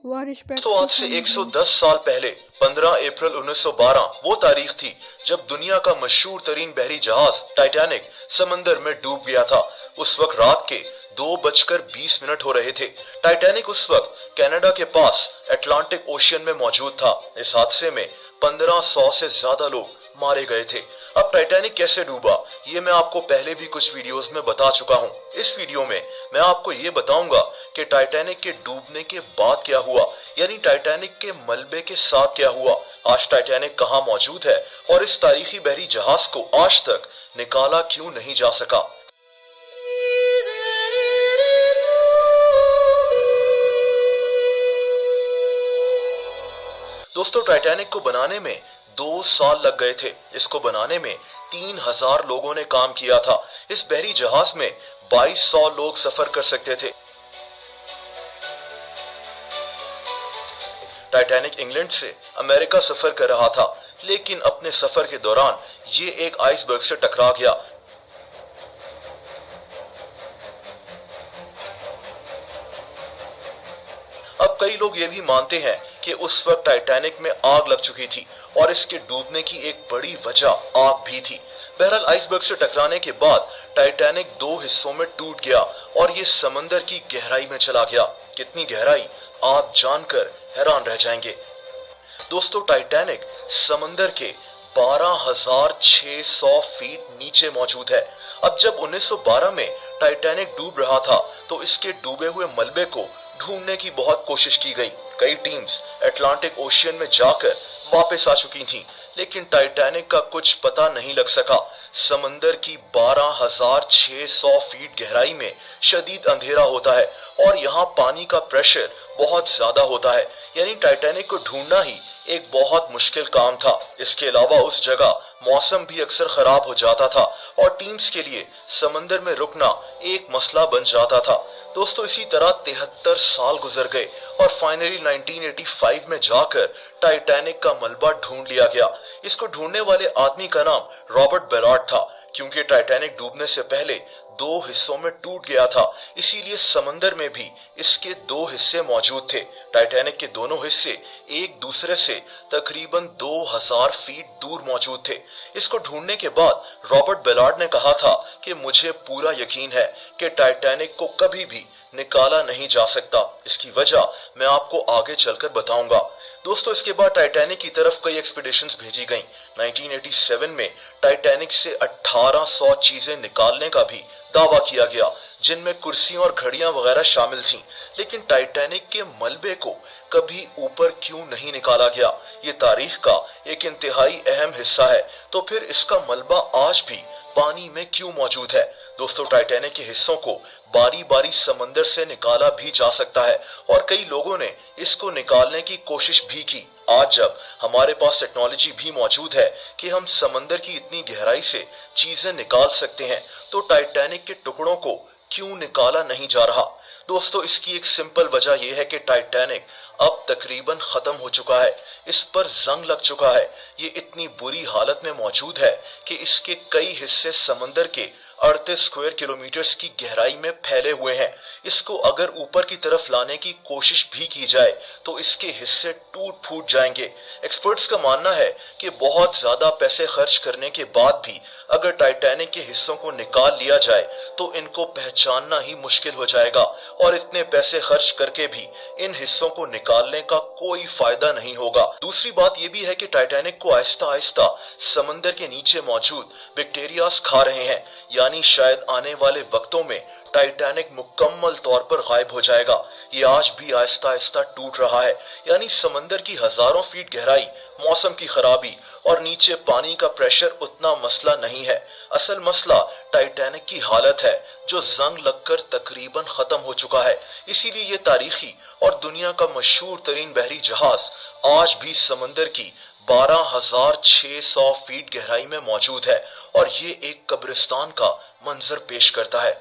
तो आज से 110 साल पहले 15 अप्रैल 1912 वो तारीख थी जब दुनिया का मशहूर तरीन बहरी जहाज टाइटैनिक समंदर में डूब गया था। उस वक्त रात के 2:20 हो रहे थे। टाइटैनिक उस वक्त कनाडा के पास अटलांटिक ओशियन में मौजूद था। इस हादसे में 1500 से ज्यादा लोग मारे गए थे। अब टाइटैनिक कैसे डूबा ये मैं आपको पहले भी कुछ वीडियोस में बता चुका हूँ। इस वीडियो में मैं आपको ये बताऊंगा कि टाइटैनिक के डूबने के बाद क्या हुआ, यानी टाइटैनिक के मलबे के साथ क्या हुआ, आज टाइटैनिक कहाँ मौजूद है और इस तारीखी बहरी जहाज को आज तक निकाला क्यों नहीं जा सका। दोस्तों, टाइटैनिक को बनाने में 2 साल लग गए थे। इसको बनाने में 3000 लोगों ने काम किया था। इस बहरी जहाज में 2200 लोग सफर कर सकते थे। टाइटैनिक इंग्लैंड से अमेरिका सफर कर रहा था, लेकिन अपने सफर के दौरान ये एक आइसबर्ग से टकरा गया। अब कई लोग ये भी मानते हैं कि उस वक्त टाइटैनिक में आग लग चुकी थी और इसके डूबने की एक बड़ी वजह आग भी थी। बहरहाल आइसबर्ग से टकराने के बाद टाइटैनिक 2 हिस्सों में टूट गया और ये समंदर की गहराई में चला गया। कितनी गहराई आप जानकर हैरान रह जाएंगे। दोस्तों, टाइटैनिक समंदर के 12,600 फीट नीचे मौजूद है। अब जब 1912 में टाइटैनिक डूब रहा था तो इसके डूबे हुए मलबे को ढूंढने की बहुत कोशिश की गई। कई टीम्स अटलांटिक ओशियन में जाकर वापस आ चुकी थीं, लेकिन टाइटैनिक का कुछ पता नहीं लग सका। समंदर की 12,600 फीट गहराई में शदीद अंधेरा होता है और यहाँ पानी का प्रेशर बहुत ज्यादा होता है, यानी टाइटैनिक को ढूंढना ही एक बहुत मुश्किल काम था। इसके अलावा उस जगह मौसम भी अक्सर खराब हो जाता था और टीम्स के लिए समंदर में रुकना एक मसला बन जाता था। दोस्तों, इसी तरह 73 साल गुजर गए और फाइनली 1985 में जाकर टाइटैनिक का मलबा ढूंढ लिया गया। इसको ढूंढने वाले आदमी का नाम रॉबर्ट बेलार्ड था। क्योंकि टाइटैनिक डूबने से पहले 2 हिस्सों में टूट गया था, इसीलिए समंदर में भी इसके 2 हिस्से मौजूद थे। टाइटैनिक के दोनों हिस्से एक दूसरे से तकरीबन 2000 फीट दूर मौजूद थे। इसको ढूंढने के बाद रॉबर्ट बेलार्ड ने कहा था कि मुझे पूरा यकीन है कि टाइटैनिक को कभी भी निकाला नहीं जा सकता। इसकी वजह मैं आपको आगे चलकर बताऊंगा। दोस्तों, इसके बाद टाइटैनिक की तरफ कई एक्सपीडिशंस भेजी गईं। 1987 में टाइटैनिक से 1800 चीजें निकालने का भी दावा किया गया, जिनमें कुर्सियां और घड़ियां वगैरह शामिल थीं। लेकिन टाइटैनिक के मलबे को कभी ऊपर क्यों नहीं निकाला गया, ये तारीख का एक इंतहाई अहम हिस्सा है। तो फिर इसका मलबा आज भी पानी में क्यों मौजूद है। दोस्तों, टाइटैनिक के हिस्सों को बारी बारी समंदर से निकाला भी जा सकता है और कई लोगों ने इसको निकालने की कोशिश भी की। आज जब हमारे पास टेक्नोलॉजी भी मौजूद है कि हम समंदर की इतनी गहराई से चीजें निकाल सकते हैं, तो टाइटैनिक के टुकड़ों को क्यों निकाला नहीं जा रहा। दोस्तों, इसकी एक सिंपल वजह यह है कि टाइटैनिक अब तकरीबन खत्म हो चुका है। इस पर जंग लग चुका है। ये इतनी बुरी हालत में मौजूद है कि इसके कई हिस्से समंदर के 38 स्क्वायर किलोमीटर्स की गहराई में फैले हुए हैं। इसको अगर ऊपर की तरफ लाने की कोशिश भी की जाए तो इसके हिस्से टूट फूट जाएंगे। एक्सपर्ट्स का मानना है कि बहुत ज्यादा पैसे खर्च करने के बाद भी अगर टाइटैनिक के हिस्सों को निकाल लिया जाए तो इनको पहचानना ही मुश्किल हो जाएगा और इतने पैसे खर्च करके भी इन हिस्सों को निकालने का कोई फायदा नहीं होगा। दूसरी बात यह भी है कि टाइटैनिक को आहिस्ता आहिस्ता समंदर के नीचे मौजूद बैक्टीरियाज खा रहे हैं, यानी शायद आने वाले वक्तों में टाइटैनिक मुकम्मल तौर पर गायब हो जाएगा। ये आज भी आहिस्ता आहिस्ता टूट रहा है, यानी समंदर की हजारों फीट गहराई, मौसम की खराबी और नीचे पानी का प्रेशर उतना मसला नहीं है। असल मसला टाइटैनिक की हालत है, जो जंग लगकर तकरीबन खत्म हो चुका है। इसीलिए ये तारीखी और दुनिया का मशहूर तरीन बहरी जहाज आज भी समंदर की 12,600 फीट गहराई में मौजूद है और ये एक कब्रिस्तान का मंजर पेश करता है।